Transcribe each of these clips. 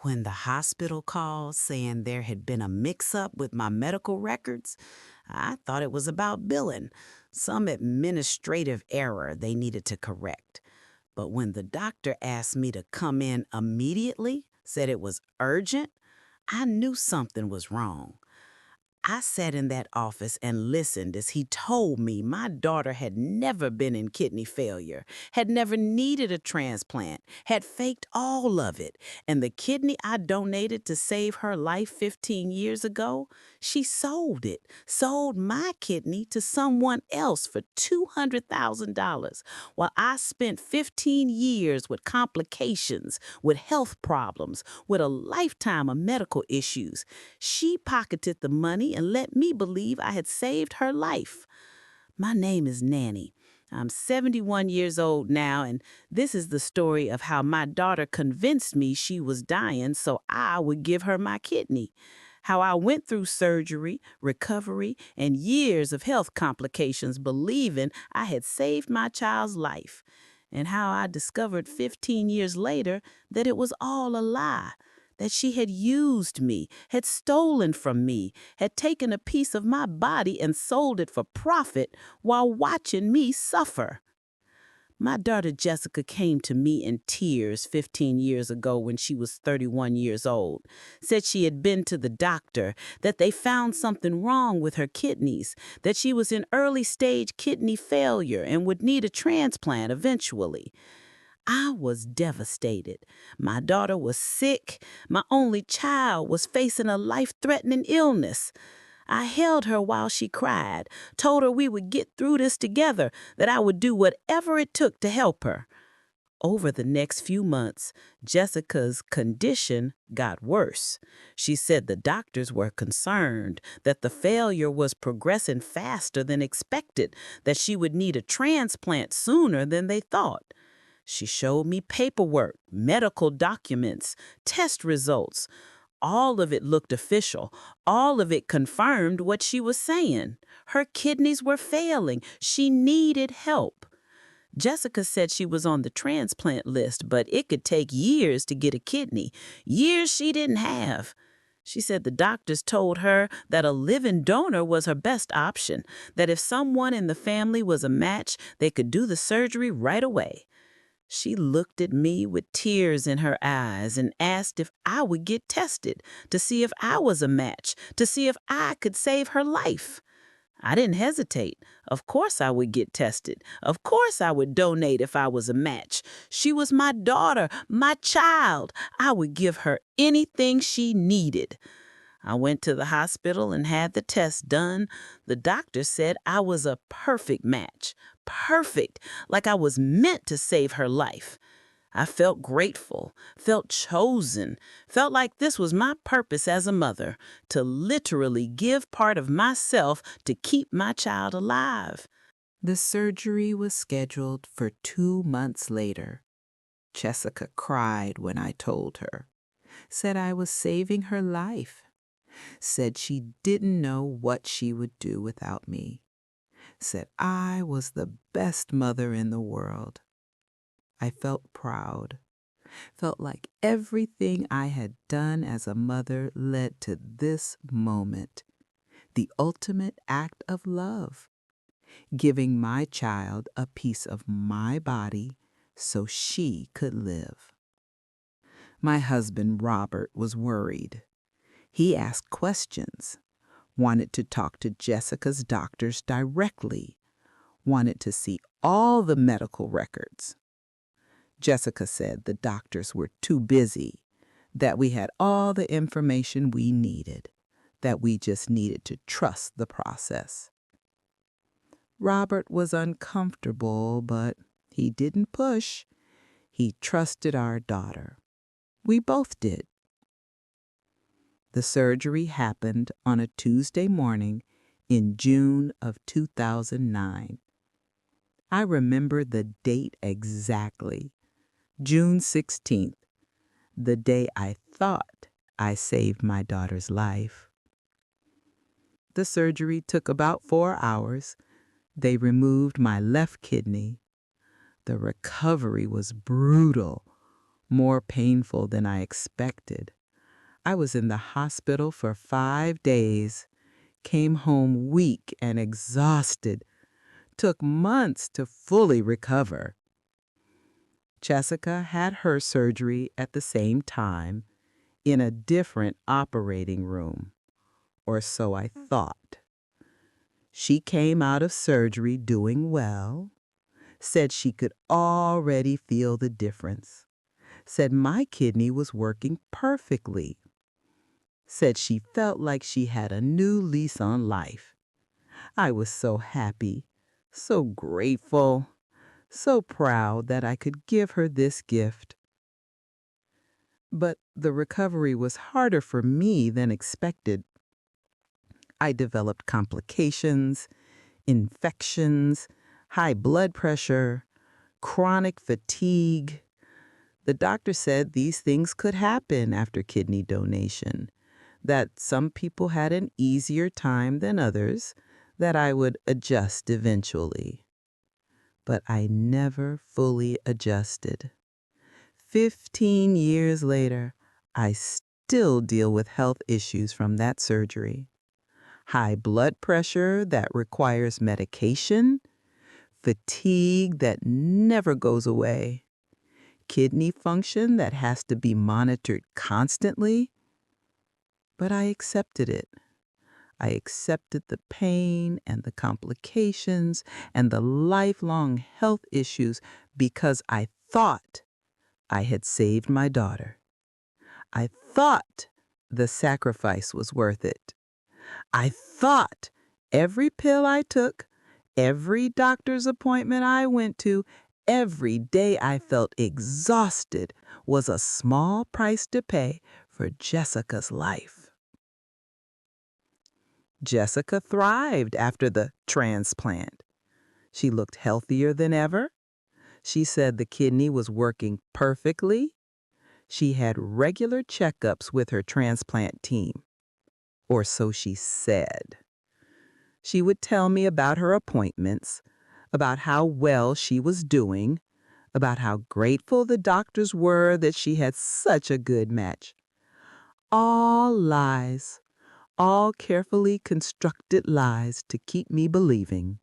When the hospital called saying there had been a mix up with my medical records, I thought it was about billing, some administrative error they needed to correct. But when the doctor asked me to come in immediately, said it was urgent, I knew something was wrong. I sat in that office and listened as he told me my daughter had never been in kidney failure, had never needed a transplant, had faked all of it. And the kidney I donated to save her life 15 years ago, she sold it, sold my kidney to someone else for $200,000, while I spent 15 years with complications, with health problems, with a lifetime of medical issues. She pocketed the money and let me believe I had saved her life. My name is Nanny. I'm 71 years old now, and this is the story of how my daughter convinced me she was dying so I would give her my kidney. How I went through surgery, recovery, and years of health complications believing I had saved my child's life. And how I discovered 15 years later that it was all a lie, that she had used me, had stolen from me, had taken a piece of my body and sold it for profit while watching me suffer. My daughter Jessica came to me in tears 15 years ago when she was 31 years old. Said she had been to the doctor, that they found something wrong with her kidneys, that she was in early stage kidney failure and would need a transplant eventually. I was devastated. My daughter was sick. My only child was facing a life-threatening illness. I held her while she cried, told her we would get through this together, that I would do whatever it took to help her. Over the next few months, Jessica's condition got worse. She said the doctors were concerned that the failure was progressing faster than expected, that she would need a transplant sooner than they thought. She showed me paperwork, medical documents, test results. All of it looked official. All of it confirmed what she was saying. Her kidneys were failing. She needed help. Jessica said she was on the transplant list, but it could take years to get a kidney, years she didn't have. She said the doctors told her that a living donor was her best option, that if someone in the family was a match, they could do the surgery right away. She looked at me with tears in her eyes and asked if I would get tested to see if I was a match, to see if I could save her life. I didn't hesitate. Of course I would get tested. Of course I would donate if I was a match. She was my daughter, my child. I would give her anything she needed. I went to the hospital and had the test done. The doctor said I was a perfect match. Perfect, like I was meant to save her life. I felt grateful, felt chosen, felt like this was my purpose as a mother, to literally give part of myself to keep my child alive. The surgery was scheduled for 2 months later. Jessica cried when I told her, said I was saving her life, said she didn't know what she would do without me, said I was the best mother in the world. I felt proud, felt like everything I had done as a mother led to this moment, the ultimate act of love, giving my child a piece of my body so she could live. My husband, Robert, was worried. He asked questions, wanted to talk to Jessica's doctors directly, wanted to see all the medical records. Jessica said the doctors were too busy, that we had all the information we needed, that we just needed to trust the process. Robert was uncomfortable, but he didn't push. He trusted our daughter. We both did. The surgery happened on a Tuesday morning in June of 2009. I remember the date exactly. June 16th, the day I thought I saved my daughter's life. The surgery took about 4 hours. They removed my left kidney. The recovery was brutal, more painful than I expected. I was in the hospital for 5 days, came home weak and exhausted, took months to fully recover. Jessica had her surgery at the same time in a different operating room, or so I thought. She came out of surgery doing well, said she could already feel the difference, said my kidney was working perfectly, said she felt like she had a new lease on life. I was so happy, so grateful, so proud that I could give her this gift. But the recovery was harder for me than expected. I developed complications, infections, high blood pressure, chronic fatigue. The doctor said these things could happen after kidney donation, that some people had an easier time than others, that I would adjust eventually. But I never fully adjusted. 15 years later, I still deal with health issues from that surgery. High blood pressure that requires medication, fatigue that never goes away, kidney function that has to be monitored constantly. But I accepted it. I accepted the pain and the complications and the lifelong health issues because I thought I had saved my daughter. I thought the sacrifice was worth it. I thought every pill I took, every doctor's appointment I went to, every day I felt exhausted was a small price to pay for Jessica's life. Jessica thrived after the transplant. She looked healthier than ever. She said the kidney was working perfectly. She had regular checkups with her transplant team, or so she said. She would tell me about her appointments, about how well she was doing, about how grateful the doctors were that she had such a good match. All lies, all carefully constructed lies to keep me believing.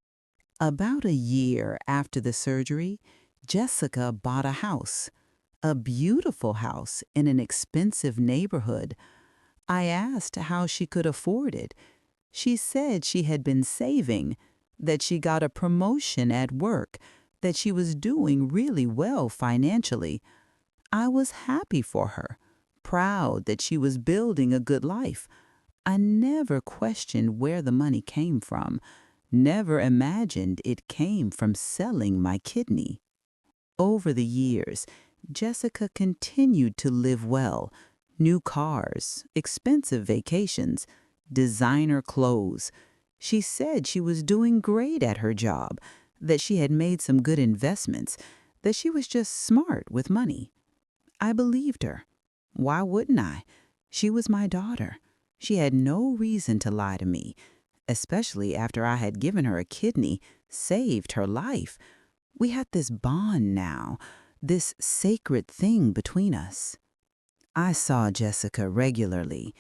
About a year after the surgery, Jessica bought a house, a beautiful house in an expensive neighborhood. I asked how she could afford it. She said she had been saving, that she got a promotion at work, that she was doing really well financially. I was happy for her, proud that she was building a good life. I never questioned where the money came from, never imagined it came from selling my kidney. Over the years, Jessica continued to live well. New cars, expensive vacations, designer clothes. She said she was doing great at her job, that she had made some good investments, that she was just smart with money. I believed her. Why wouldn't I? She was my daughter. She had no reason to lie to me, especially after I had given her a kidney, saved her life. We had this bond now, this sacred thing between us. I saw Jessica regularly.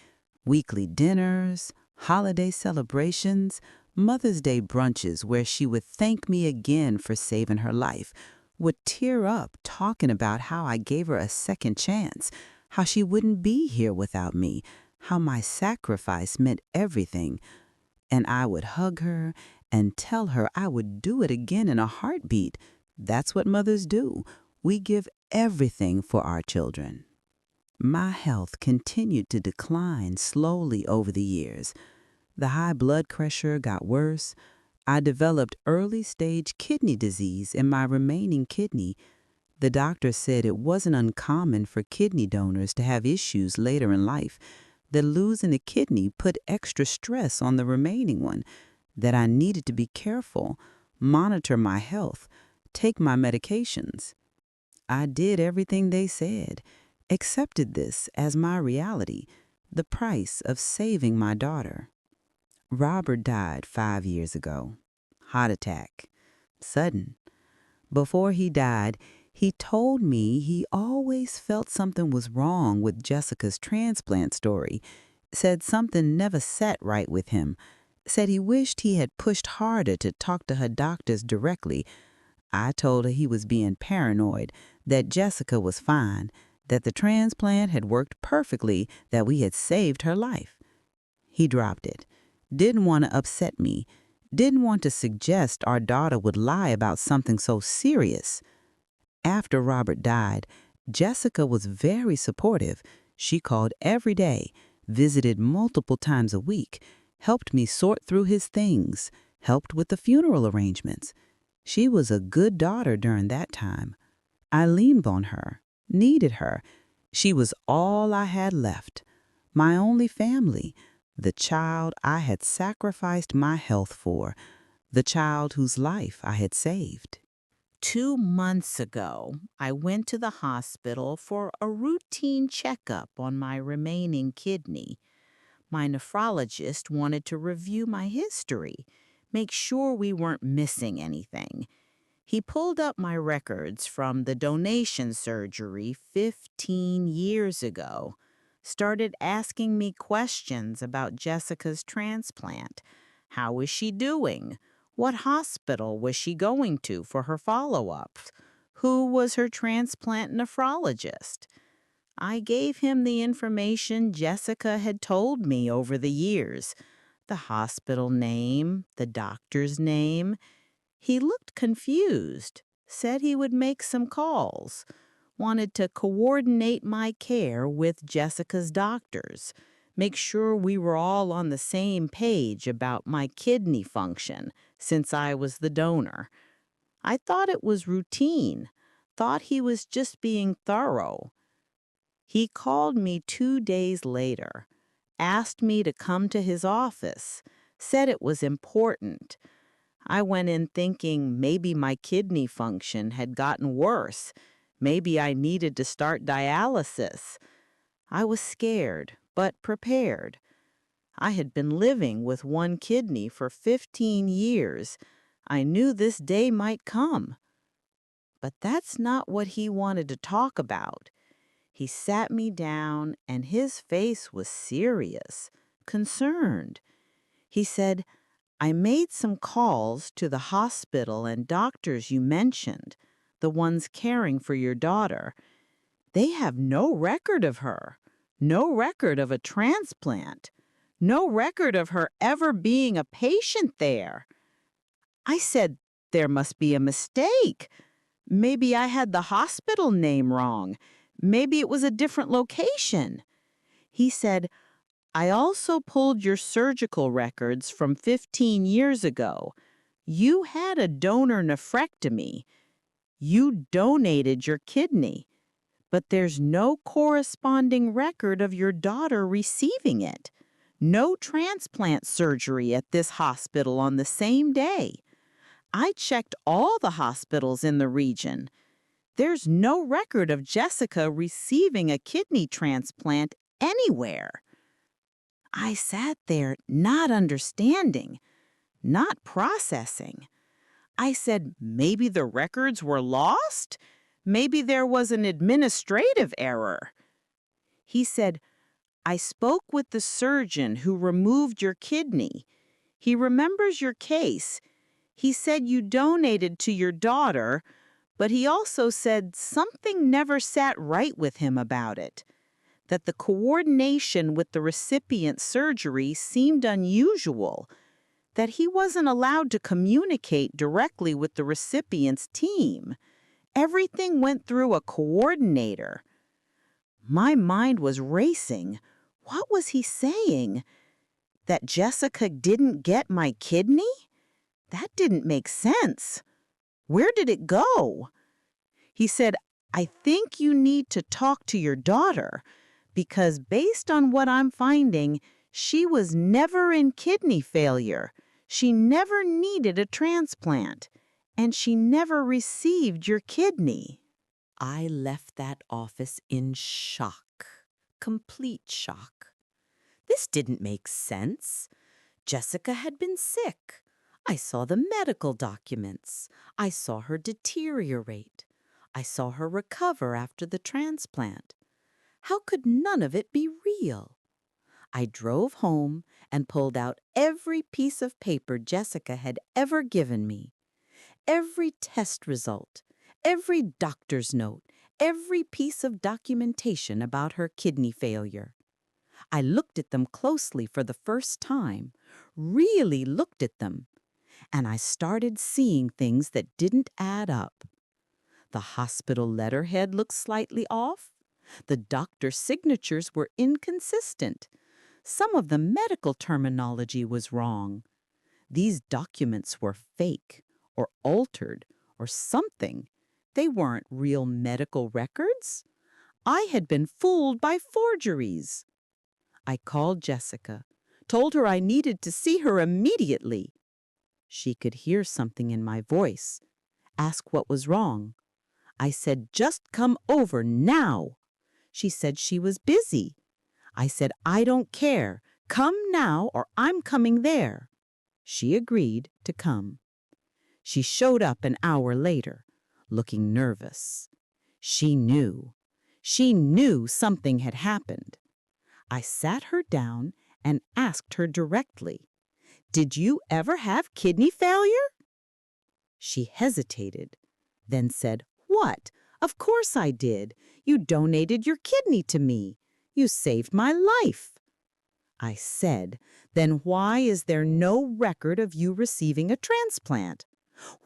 Weekly dinners, holiday celebrations, Mother's Day brunches where she would thank me again for saving her life, would tear up talking about how I gave her a second chance, how she wouldn't be here without me, how my sacrifice meant everything. And I would hug her and tell her I would do it again in a heartbeat. That's what mothers do. We give everything for our children. My health continued to decline slowly over the years. The high blood pressure got worse. I developed early-stage kidney disease in my remaining kidney. The doctor said it wasn't uncommon for kidney donors to have issues later in life, that losing a kidney put extra stress on the remaining one, that I needed to be careful, monitor my health, take my medications. I did everything they said, accepted this as my reality, the price of saving my daughter. Robert died 5 years ago. Heart attack. Sudden. Before he died, He told me he always felt something was wrong with Jessica's transplant story, said something never sat right with him, said he wished he had pushed harder to talk to her doctors directly. I told her he was being paranoid, that Jessica was fine, that the transplant had worked perfectly, that we had saved her life. He dropped it. Didn't want to upset me. Didn't want to suggest our daughter would lie about something so serious. After Robert died, Jessica was very supportive. She called every day, visited multiple times a week, helped me sort through his things, helped with the funeral arrangements. She was a good daughter during that time. I leaned on her, needed her. She was all I had left, my only family, the child I had sacrificed my health for, the child whose life I had saved. 2 months ago, I went to the hospital for a routine checkup on my remaining kidney. My nephrologist wanted to review my history, make sure we weren't missing anything. He pulled up my records from the donation surgery 15 years ago, started asking me questions about Jessica's transplant. How was she doing? What hospital was she going to for her follow-ups? Who was her transplant nephrologist? I gave him the information Jessica had told me over the years, the hospital name, the doctor's name. He looked confused, said he would make some calls, wanted to coordinate my care with Jessica's doctors, make sure we were all on the same page about my kidney function since I was the donor. I thought it was routine, thought he was just being thorough. He called me 2 days later, asked me to come to his office, said it was important. I went in thinking maybe my kidney function had gotten worse. Maybe I needed to start dialysis. I was scared, but prepared. I had been living with one kidney for 15 years. I knew this day might come. But that's not what he wanted to talk about. He sat me down, and his face was serious, concerned. He said, I made some calls to the hospital and doctors you mentioned, the ones caring for your daughter. They have no record of her, no record of a transplant, no record of her ever being a patient there. I said, there must be a mistake. Maybe I had the hospital name wrong. Maybe it was a different location. He said, I also pulled your surgical records from 15 years ago. You had a donor nephrectomy. You donated your kidney, but there's no corresponding record of your daughter receiving it. No transplant surgery at this hospital on the same day. I checked all the hospitals in the region. There's no record of Jessica receiving a kidney transplant anywhere. I sat there not understanding, not processing. I said, maybe the records were lost? Maybe there was an administrative error. He said, I spoke with the surgeon who removed your kidney. He remembers your case. He said you donated to your daughter, but he also said something never sat right with him about it, that the coordination with the recipient's surgery seemed unusual, that he wasn't allowed to communicate directly with the recipient's team. Everything went through a coordinator. My mind was racing. What was he saying? That Jessica didn't get my kidney? That didn't make sense. Where did it go? He said, I think you need to talk to your daughter because based on what I'm finding, she was never in kidney failure. She never needed a transplant, and she never received your kidney. I left that office in shock, complete shock. This didn't make sense. Jessica had been sick. I saw the medical documents. I saw her deteriorate. I saw her recover after the transplant. How could none of it be real? I drove home and pulled out every piece of paper Jessica had ever given me. Every test result, every doctor's note, every piece of documentation about her kidney failure. I looked at them closely for the first time, really looked at them, and I started seeing things that didn't add up. The hospital letterhead looked slightly off. The doctor's signatures were inconsistent. Some of the medical terminology was wrong. These documents were fake or altered or something. They weren't real medical records. I had been fooled by forgeries. I called Jessica, told her I needed to see her immediately. She could hear something in my voice, ask what was wrong. I said, "Just come over now." She said she was busy. I said, "I don't care. Come now or I'm coming there." She agreed to come. She showed up an hour later, looking nervous. She knew. She knew something had happened. I sat her down and asked her directly, "Did you ever have kidney failure?" She hesitated, then said, "What? Of course I did. You donated your kidney to me. You saved my life." I said, "Then why is there no record of you receiving a transplant?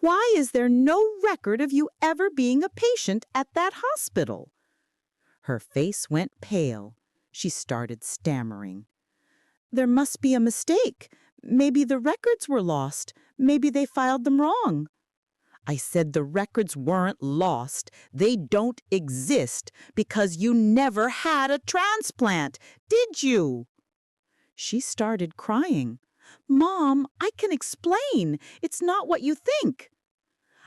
Why is there no record of you ever being a patient at that hospital?" Her face went pale. She started stammering. "There must be a mistake. Maybe the records were lost. Maybe they filed them wrong." I said the records weren't lost. They don't exist because you never had a transplant, did you? She started crying. "Mom, I can explain. It's not what you think."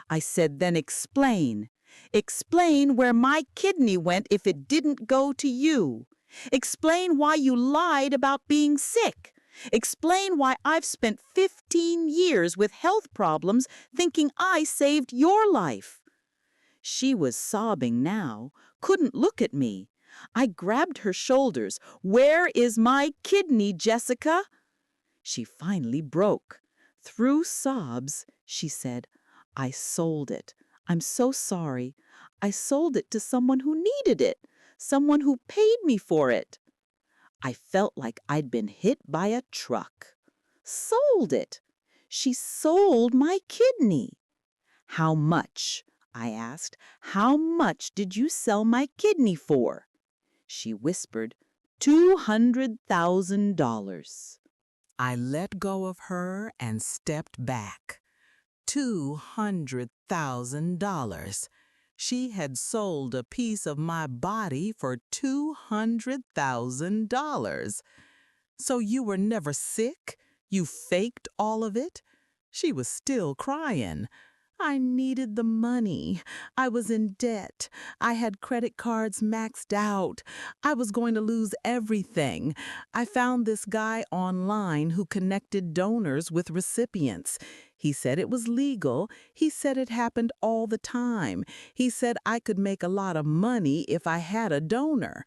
I said, "Then explain. Explain where my kidney went if it didn't go to you. Explain why you lied about being sick. Explain why I've spent 15 years with health problems thinking I saved your life." She was sobbing now, couldn't look at me. I grabbed her shoulders. "Where is my kidney, Jessica?" She finally broke. Through sobs, she said, "I sold it. I'm so sorry. I sold it to someone who needed it, someone who paid me for it." I felt like I'd been hit by a truck. Sold it. She sold my kidney. "How much?" I asked. "How much did you sell my kidney for?" She whispered, $200,000. I let go of her and stepped back. $200,000. She had sold a piece of my body for $200,000. "So you were never sick? You faked all of it?" She was still crying. "I needed the money. I was in debt. I had credit cards maxed out. I was going to lose everything. I found this guy online who connected donors with recipients. He said it was legal. He said it happened all the time. He said I could make a lot of money if I had a donor."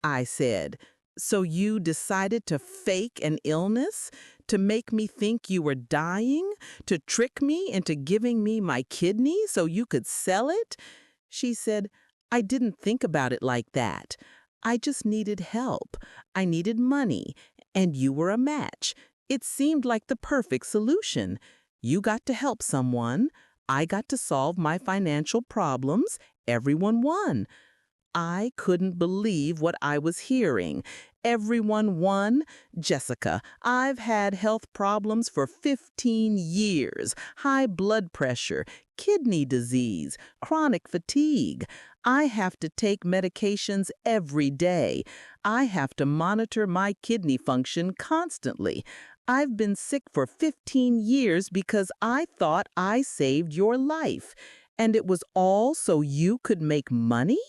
I said, "So you decided to fake an illness? To make me think you were dying? To trick me into giving me my kidney so you could sell it?" She said, "I didn't think about it like that. I just needed help. I needed money, and you were a match. It seemed like the perfect solution. You got to help someone. I got to solve my financial problems. Everyone won." I couldn't believe what I was hearing. Everyone won? Jessica, I've had health problems for 15 years. High blood pressure, kidney disease, chronic fatigue. I have to take medications every day. I have to monitor my kidney function constantly. I've been sick for 15 years because I thought I saved your life. And it was all so you could make money?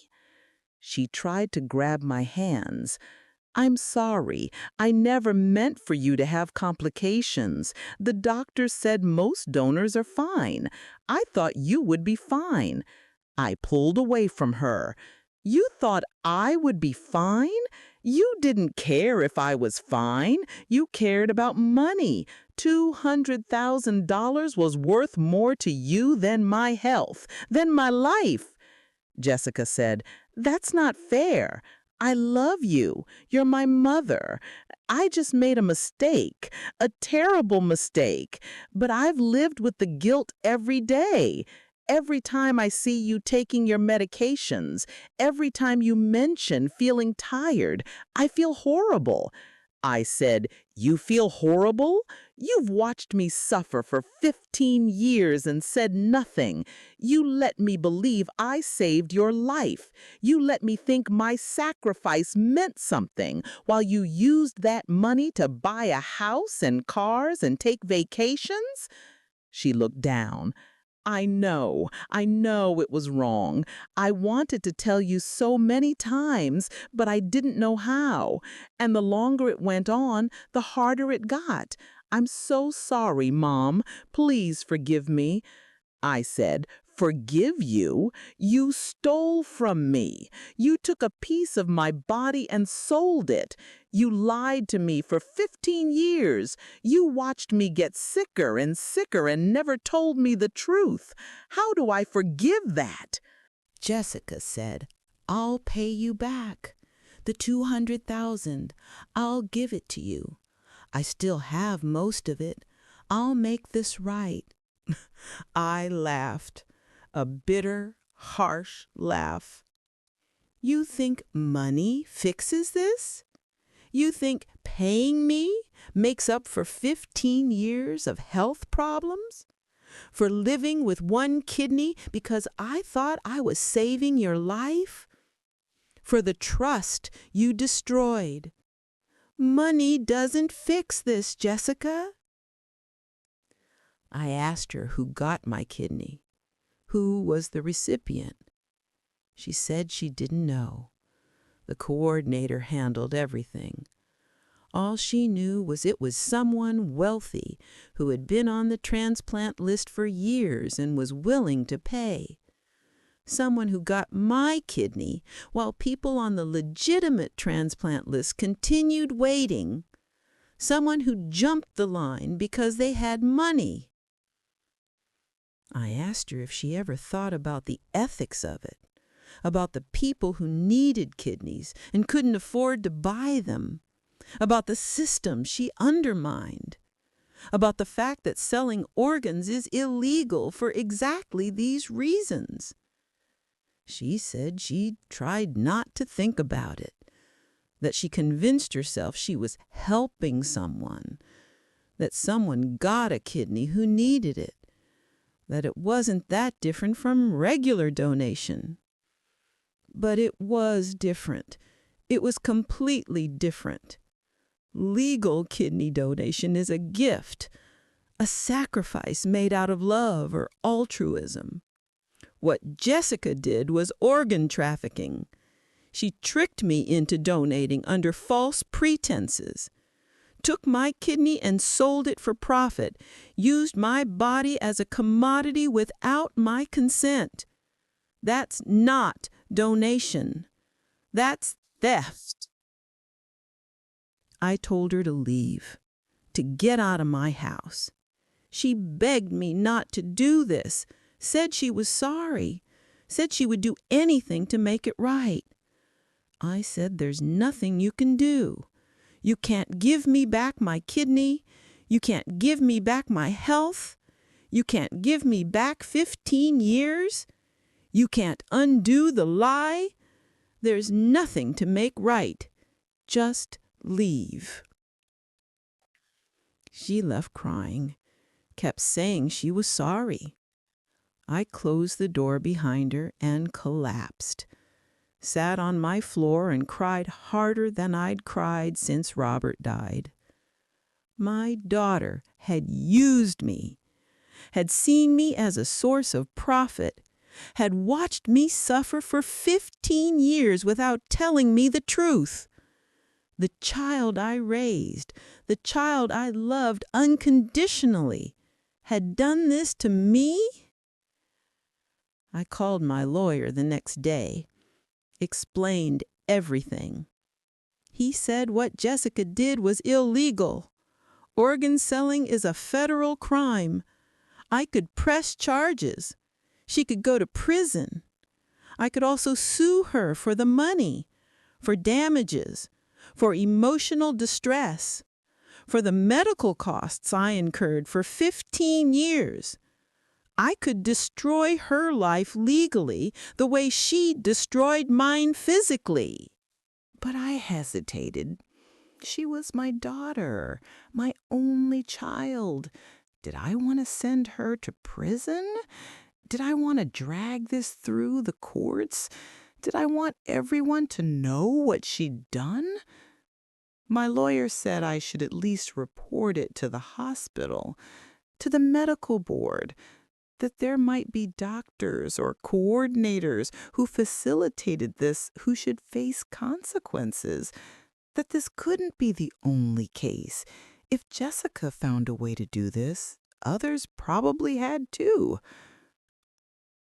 She tried to grab my hands. "I'm sorry. I never meant for you to have complications. The doctor said most donors are fine. I thought you would be fine." I pulled away from her. You thought I would be fine? You didn't care if I was fine. You cared about money. $200,000 was worth more to you than my health, than my life. Jessica said, "That's not fair. I love you. You're my mother. I just made a mistake, a terrible mistake, but I've lived with the guilt every day. Every time I see you taking your medications, every time you mention feeling tired, I feel horrible." I said, "You feel horrible? You've watched me suffer for 15 years and said nothing. You let me believe I saved your life. You let me think my sacrifice meant something while you used that money to buy a house and cars and take vacations." She looked down. I know it was wrong. I wanted to tell you so many times, but I didn't know how. And the longer it went on, the harder it got. I'm so sorry, Mom. Please forgive me. I said, "Forgive you? You stole from me. You took a piece of my body and sold it. You lied to me for 15 years. You watched me get sicker and sicker and never told me the truth. How do I forgive that?" Jessica said, "I'll pay you back. The 200,000. I'll give it to you. I still have most of it. I'll make this right." I laughed, a bitter, harsh laugh. "You think money fixes this? You think paying me makes up for 15 years of health problems? For living with one kidney because I thought I was saving your life? For the trust you destroyed? Money doesn't fix this, Jessica." I asked her who got my kidney, who was the recipient. She said she didn't know. The coordinator handled everything. All she knew was it was someone wealthy who had been on the transplant list for years and was willing to pay. Someone who got my kidney while people on the legitimate transplant list continued waiting. Someone who jumped the line because they had money. I asked her if she ever thought about the ethics of it, about the people who needed kidneys and couldn't afford to buy them, about the system she undermined, about the fact that selling organs is illegal for exactly these reasons. She said she tried not to think about it, that she convinced herself she was helping someone, that someone got a kidney who needed it, that it wasn't that different from regular donation. But it was different. It was completely different. Legal kidney donation is a gift, a sacrifice made out of love or altruism. What Jessica did was organ trafficking. She tricked me into donating under false pretenses, took my kidney and sold it for profit, used my body as a commodity without my consent. That's not donation. That's theft. I told her to leave, to get out of my house. She begged me not to do this, said she was sorry, said she would do anything to make it right. I said, "There's nothing you can do. You can't give me back my kidney. You can't give me back my health. You can't give me back 15 years. You can't undo the lie. There's nothing to make right. Just leave." She left crying, kept saying she was sorry. I closed the door behind her and collapsed, sat on my floor and cried harder than I'd cried since Robert died. My daughter had used me, had seen me as a source of profit, had watched me suffer for 15 years without telling me the truth. The child I raised, the child I loved unconditionally, had done this to me? I called my lawyer the next day, explained everything. He said what Jessica did was illegal. Organ selling is a federal crime. I could press charges. She could go to prison. I could also sue her for the money, for damages, for emotional distress, for the medical costs I incurred for 15 years. I could destroy her life legally the way she destroyed mine physically. But I hesitated. She was my daughter, my only child. Did I want to send her to prison? Did I want to drag this through the courts? Did I want everyone to know what she'd done? My lawyer said I should at least report it to the hospital, to the medical board, that there might be doctors or coordinators who facilitated this who should face consequences, that this couldn't be the only case. If Jessica found a way to do this, others probably had too.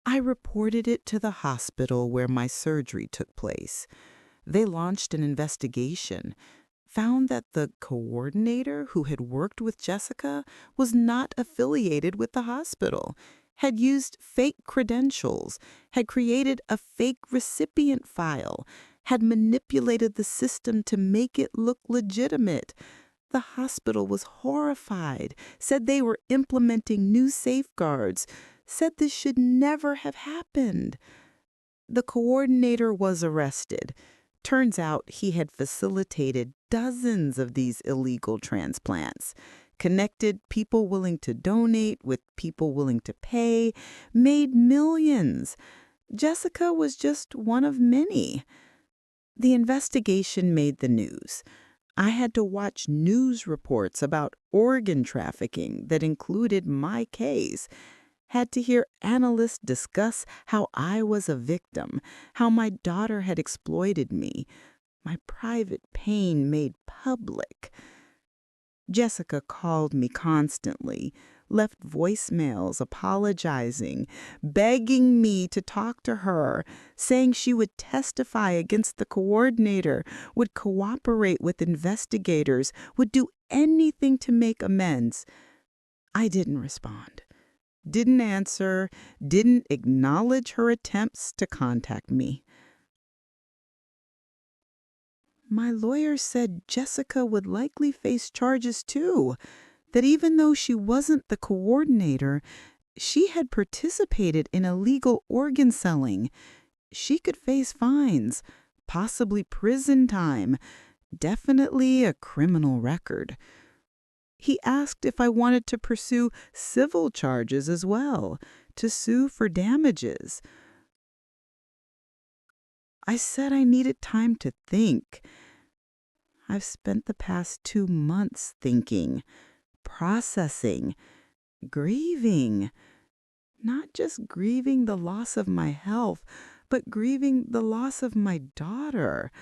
I reported it to the hospital where my surgery took place. They launched an investigation, found that the coordinator who had worked with Jessica was not affiliated with the hospital, had used fake credentials, had created a fake recipient file, had manipulated the system to make it look legitimate. The hospital was horrified, said they were implementing new safeguards, said this should never have happened. The coordinator was arrested. Turns out he had facilitated dozens of these illegal transplants, connected people willing to donate with people willing to pay, made millions. Jessica was just one of many. The investigation made the news. I had to watch news reports about organ trafficking that included my case, had to hear analysts discuss how I was a victim, how my daughter had exploited me, my private pain made public. Jessica called me constantly, left voicemails apologizing, begging me to talk to her, saying she would testify against the coordinator, would cooperate with investigators, would do anything to make amends. I didn't respond. Didn't answer, didn't acknowledge her attempts to contact me. My lawyer said Jessica would likely face charges too, that even though she wasn't the coordinator, she had participated in illegal organ selling. She could face fines, possibly prison time, definitely a criminal record. He asked if I wanted to pursue civil charges as well, to sue for damages. I said I needed time to think. I've spent the past 2 months thinking, processing, grieving. Not just grieving the loss of my health, but grieving the loss of my daughter.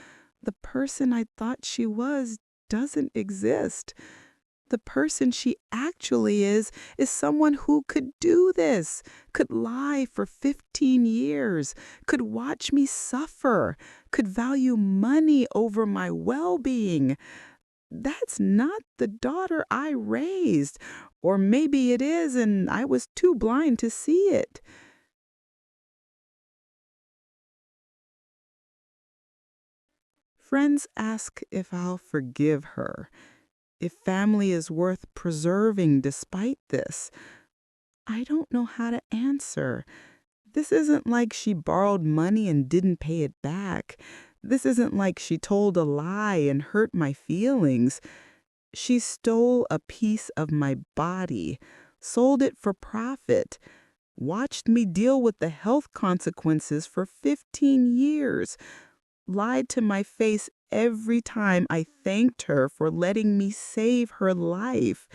The person I thought she was doesn't exist. The person she actually is someone who could do this, could lie for 15 years, could watch me suffer, could value money over my well-being. That's not the daughter I raised. Or maybe it is, and I was too blind to see it. Friends ask if I'll forgive her, if family is worth preserving despite this. I don't know how to answer. This isn't like she borrowed money and didn't pay it back. This isn't like she told a lie and hurt my feelings. She stole a piece of my body, sold it for profit, watched me deal with the health consequences for 15 years, lied to my face every time I thanked her for letting me save her life.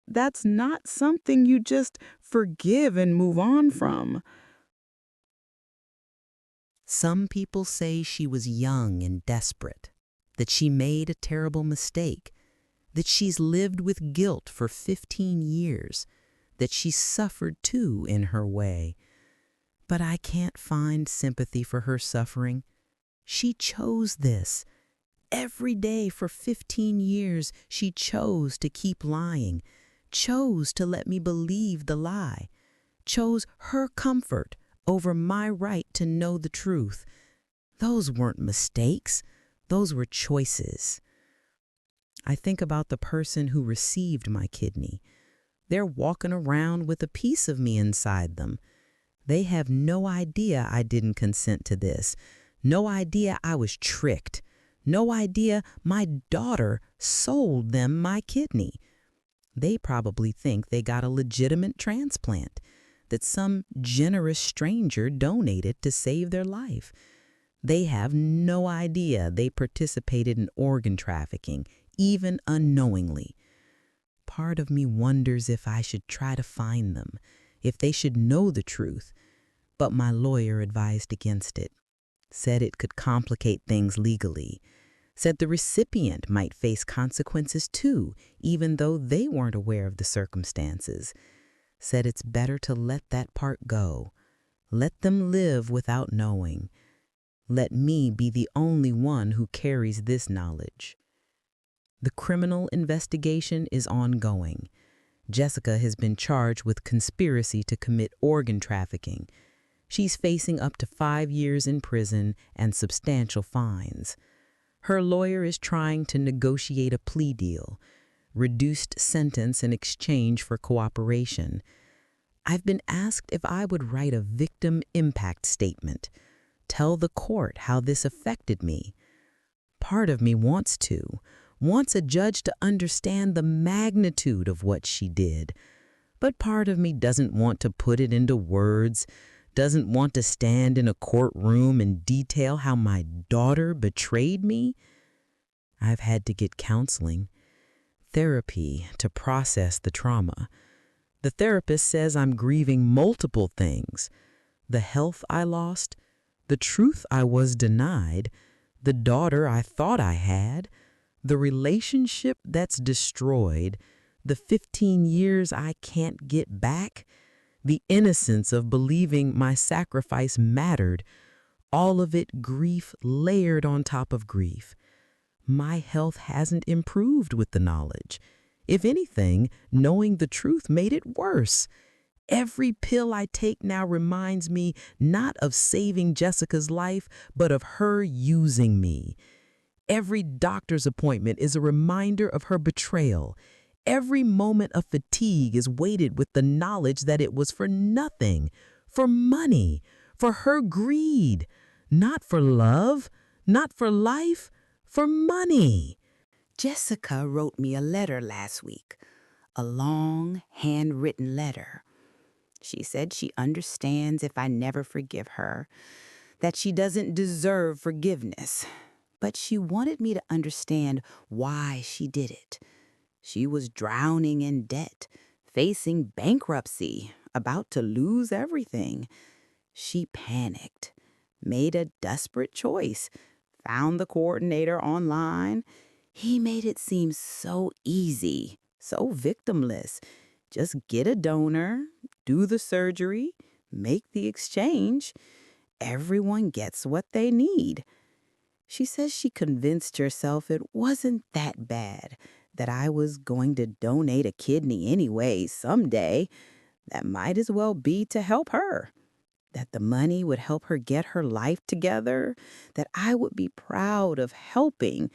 That's not something you just forgive and move on from. Some people say she was young and desperate, that she made a terrible mistake, that she's lived with guilt for 15 years, that she suffered too in her way. But I can't find sympathy for her suffering. She chose this. Every day for 15 years, she chose to keep lying, chose to let me believe the lie, chose her comfort over my right to know the truth. Those weren't mistakes. Those were choices. I think about the person who received my kidney. They're walking around with a piece of me inside them. They have no idea I didn't consent to this. No idea I was tricked. No idea my daughter sold them my kidney. They probably think they got a legitimate transplant, that some generous stranger donated to save their life. They have no idea they participated in organ trafficking, even unknowingly. Part of me wonders if I should try to find them, if they should know the truth. But my lawyer advised against it, said it could complicate things legally, said the recipient might face consequences too, even though they weren't aware of the circumstances, said it's better to let that part go, let them live without knowing. Let me be the only one who carries this knowledge. The criminal investigation is ongoing. Jessica has been charged with conspiracy to commit organ trafficking. She's facing up to 5 years in prison and substantial fines. Her lawyer is trying to negotiate a plea deal, reduced sentence in exchange for cooperation. I've been asked if I would write a victim impact statement, tell the court how this affected me. Part of me wants a judge to understand the magnitude of what she did. But part of me doesn't want to put it into words, doesn't want to stand in a courtroom and detail how my daughter betrayed me. I've had to get counseling, therapy to process the trauma. The therapist says I'm grieving multiple things: the health I lost, the truth I was denied, the daughter I thought I had, the relationship that's destroyed, the 15 years I can't get back, the innocence of believing my sacrifice mattered, all of it grief layered on top of grief. My health hasn't improved with the knowledge. If anything, knowing the truth made it worse. Every pill I take now reminds me not of saving Jessica's life, but of her using me. Every doctor's appointment is a reminder of her betrayal. Every moment of fatigue is weighted with the knowledge that it was for nothing, for money, for her greed, not for love, not for life, for money. Jessica wrote me a letter last week, a long, handwritten letter. She said she understands if I never forgive her, that she doesn't deserve forgiveness. But she wanted me to understand why she did it. She was drowning in debt, facing bankruptcy, about to lose everything. She panicked, made a desperate choice, found the coordinator online. He made it seem so easy, so victimless. Just get a donor, do the surgery, make the exchange. Everyone gets what they need. She says she convinced herself it wasn't that bad, that I was going to donate a kidney anyway someday. That might as well be to help her. That the money would help her get her life together. That I would be proud of helping,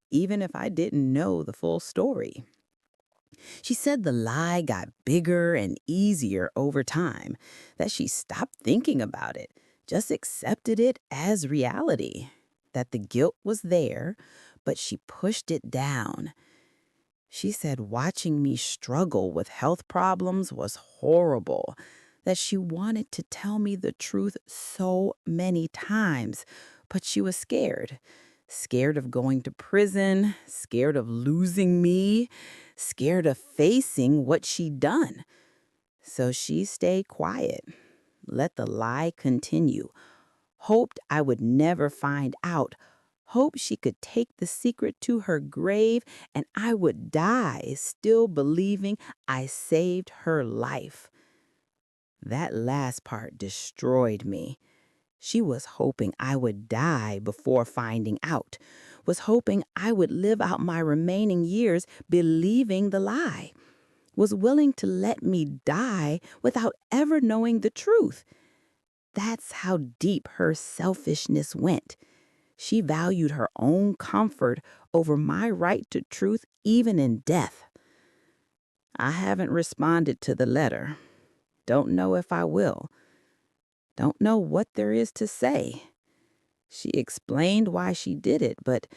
even if I didn't know the full story. She said the lie got bigger and easier over time, that she stopped thinking about it, just accepted it as reality, that the guilt was there, but she pushed it down. She said watching me struggle with health problems was horrible, that she wanted to tell me the truth so many times, but she was scared. Scared of going to prison, scared of losing me, scared of facing what she'd done. So she stayed quiet, let the lie continue, hoped I would never find out, hoped she could take the secret to her grave and I would die still believing I saved her life. That last part destroyed me. She was hoping I would die before finding out, was hoping I would live out my remaining years believing the lie, was willing to let me die without ever knowing the truth. That's how deep her selfishness went. She valued her own comfort over my right to truth even in death. I haven't responded to the letter. Don't know if I will. Don't know what there is to say. She explained why she did it, but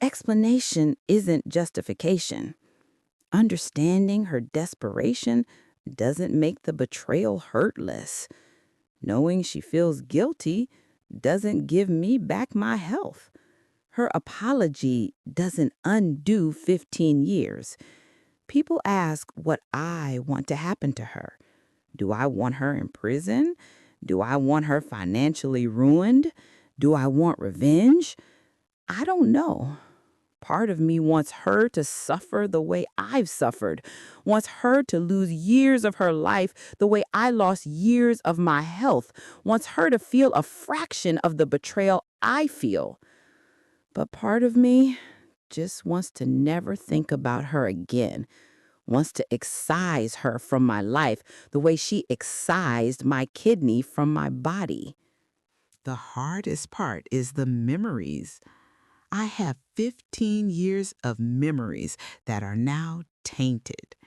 explanation isn't justification. Understanding her desperation doesn't make the betrayal hurt less. Knowing she feels guilty doesn't give me back my health. Her apology doesn't undo 15 years. People ask what I want to happen to her. Do I want her in prison? Do I want her financially ruined? Do I want revenge? I don't know. Part of me wants her to suffer the way I've suffered, wants her to lose years of her life the way I lost years of my health, wants her to feel a fraction of the betrayal I feel. But part of me just wants to never think about her again, wants to excise her from my life the way she excised my kidney from my body. The hardest part is the memories. I have 15 years of memories that are now tainted.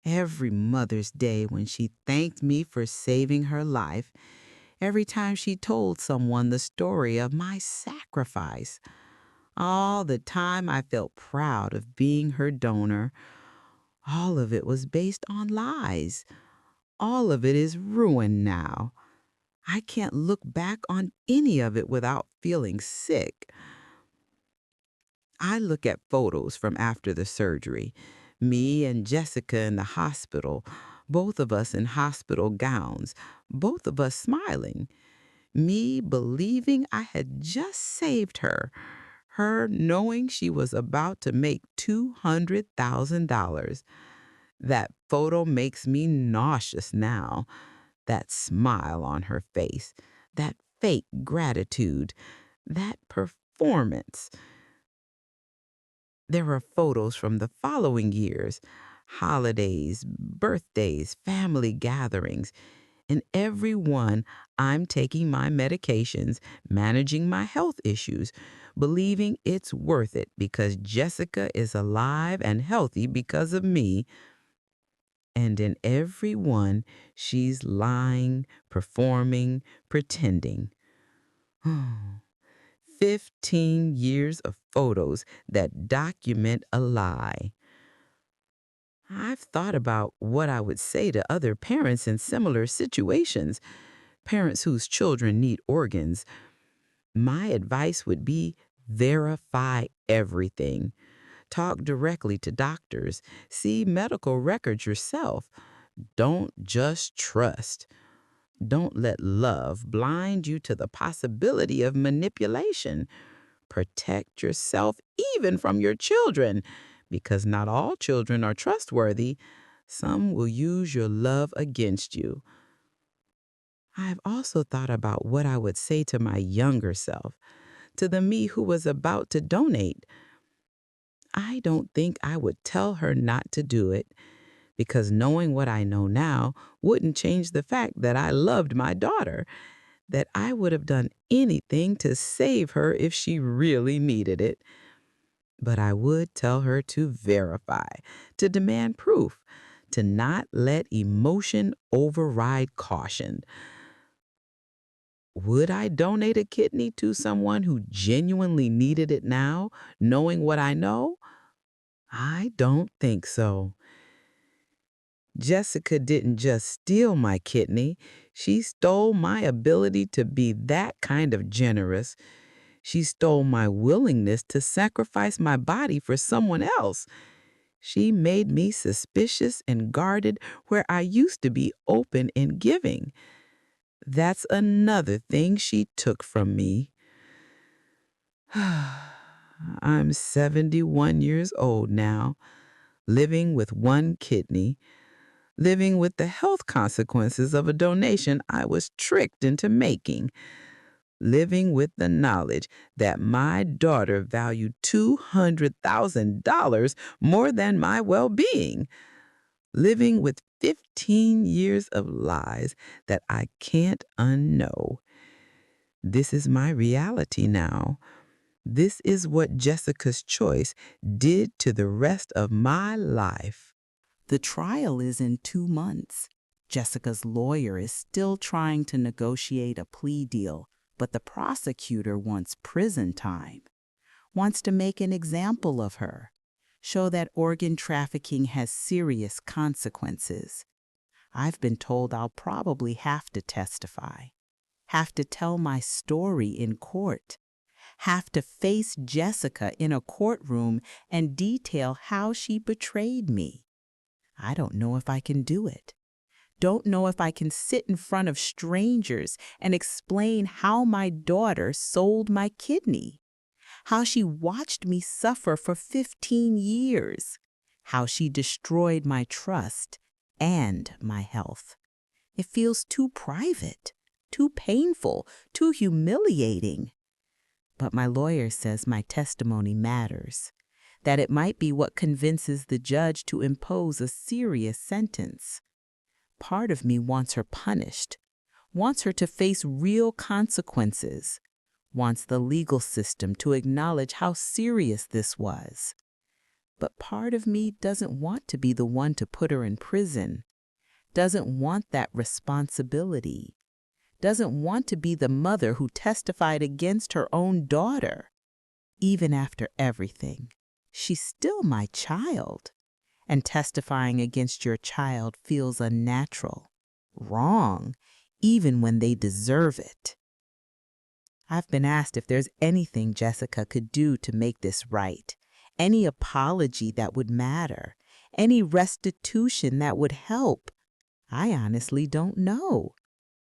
Every Mother's Day when she thanked me for saving her life, every time she told someone the story of my sacrifice, all the time I felt proud of being her donor, all of it was based on lies. All of it is ruined now. I can't look back on any of it without feeling sick. I look at photos from after the surgery. Me and Jessica in the hospital, both of us in hospital gowns, both of us smiling. Me believing I had just saved her. Her knowing she was about to make $200,000. That photo makes me nauseous now. That smile on her face, that fake gratitude, that performance. There are photos from the following years, holidays, birthdays, family gatherings. In every one, I'm taking my medications, managing my health issues, believing it's worth it because Jessica is alive and healthy because of me. And in every one, she's lying, performing, pretending. 15 years of photos that document a lie. I've thought about what I would say to other parents in similar situations, parents whose children need organs. My advice would be verify everything. Talk directly to doctors. See medical records yourself. Don't just trust. Don't let love blind you to the possibility of manipulation. Protect yourself even from your children, because not all children are trustworthy. Some will use your love against you. I have also thought about what I would say to my younger self, to the me who was about to donate. I don't think I would tell her not to do it, because knowing what I know now wouldn't change the fact that I loved my daughter, that I would have done anything to save her if she really needed it. But I would tell her to verify, to demand proof, to not let emotion override caution. Would I donate a kidney to someone who genuinely needed it now, knowing what I know? I don't think so. Jessica didn't just steal my kidney, she stole my ability to be that kind of generous. She stole my willingness to sacrifice my body for someone else. She made me suspicious and guarded where I used to be open and giving. That's another thing she took from me. I'm 71 years old now, living with one kidney, living with the health consequences of a donation I was tricked into making, living with the knowledge that my daughter valued $200,000 more than my well being, living with 15 years of lies that I can't unknow. This is my reality now. This is what Jessica's choice did to the rest of my life. The trial is in 2 months. Jessica's lawyer is still trying to negotiate a plea deal, but the prosecutor wants prison time, wants to make an example of her, show that organ trafficking has serious consequences. I've been told I'll probably have to testify, have to tell my story in court, have to face Jessica in a courtroom and detail how she betrayed me. I don't know if I can do it. Don't know if I can sit in front of strangers and explain how my daughter sold my kidney, how she watched me suffer for 15 years, how she destroyed my trust and my health. It feels too private, too painful, too humiliating. But my lawyer says my testimony matters, that it might be what convinces the judge to impose a serious sentence. Part of me wants her punished, wants her to face real consequences, wants the legal system to acknowledge how serious this was. But part of me doesn't want to be the one to put her in prison, doesn't want that responsibility, doesn't want to be the mother who testified against her own daughter. Even after everything, she's still my child, and testifying against your child feels unnatural, wrong, even when they deserve it. I've been asked if there's anything Jessica could do to make this right, any apology that would matter, any restitution that would help. I honestly don't know.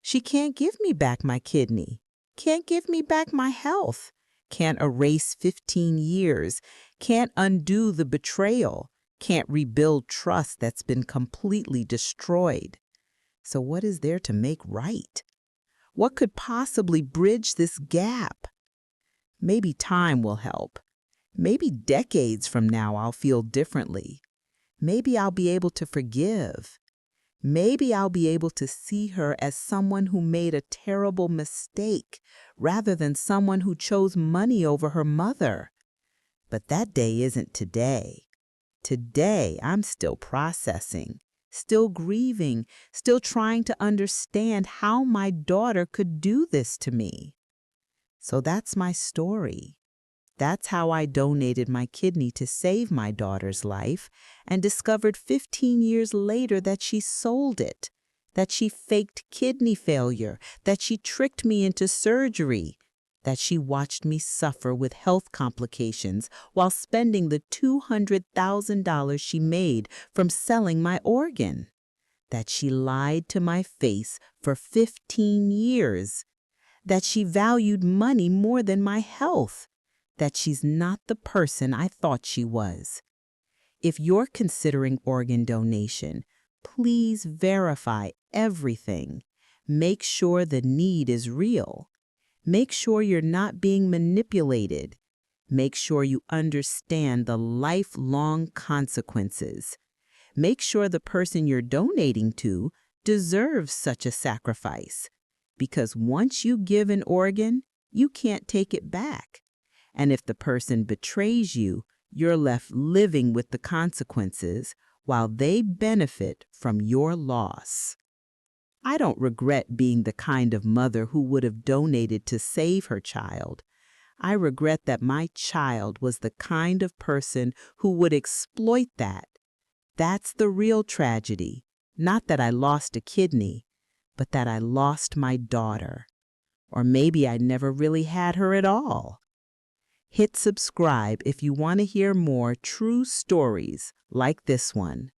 She can't give me back my kidney, can't give me back my health, can't erase 15 years, can't undo the betrayal, can't rebuild trust that's been completely destroyed. So what is there to make right? What could possibly bridge this gap? Maybe time will help. Maybe decades from now I'll feel differently. Maybe I'll be able to forgive. Maybe I'll be able to see her as someone who made a terrible mistake rather than someone who chose money over her mother. But that day isn't today. Today, I'm still processing, still grieving, still trying to understand how my daughter could do this to me. So that's my story. That's how I donated my kidney to save my daughter's life and discovered 15 years later that she sold it, that she faked kidney failure, that she tricked me into surgery, that she watched me suffer with health complications while spending the $200,000 she made from selling my organ, that she lied to my face for 15 years, that she valued money more than my health, that she's not the person I thought she was. If you're considering organ donation, please verify everything. Make sure the need is real. Make sure you're not being manipulated. Make sure you understand the lifelong consequences. Make sure the person you're donating to deserves such a sacrifice. Because once you give an organ, you can't take it back. And if the person betrays you, you're left living with the consequences while they benefit from your loss. I don't regret being the kind of mother who would have donated to save her child. I regret that my child was the kind of person who would exploit that. That's the real tragedy. Not that I lost a kidney, but that I lost my daughter. Or maybe I never really had her at all. Hit subscribe if you want to hear more true stories like this one.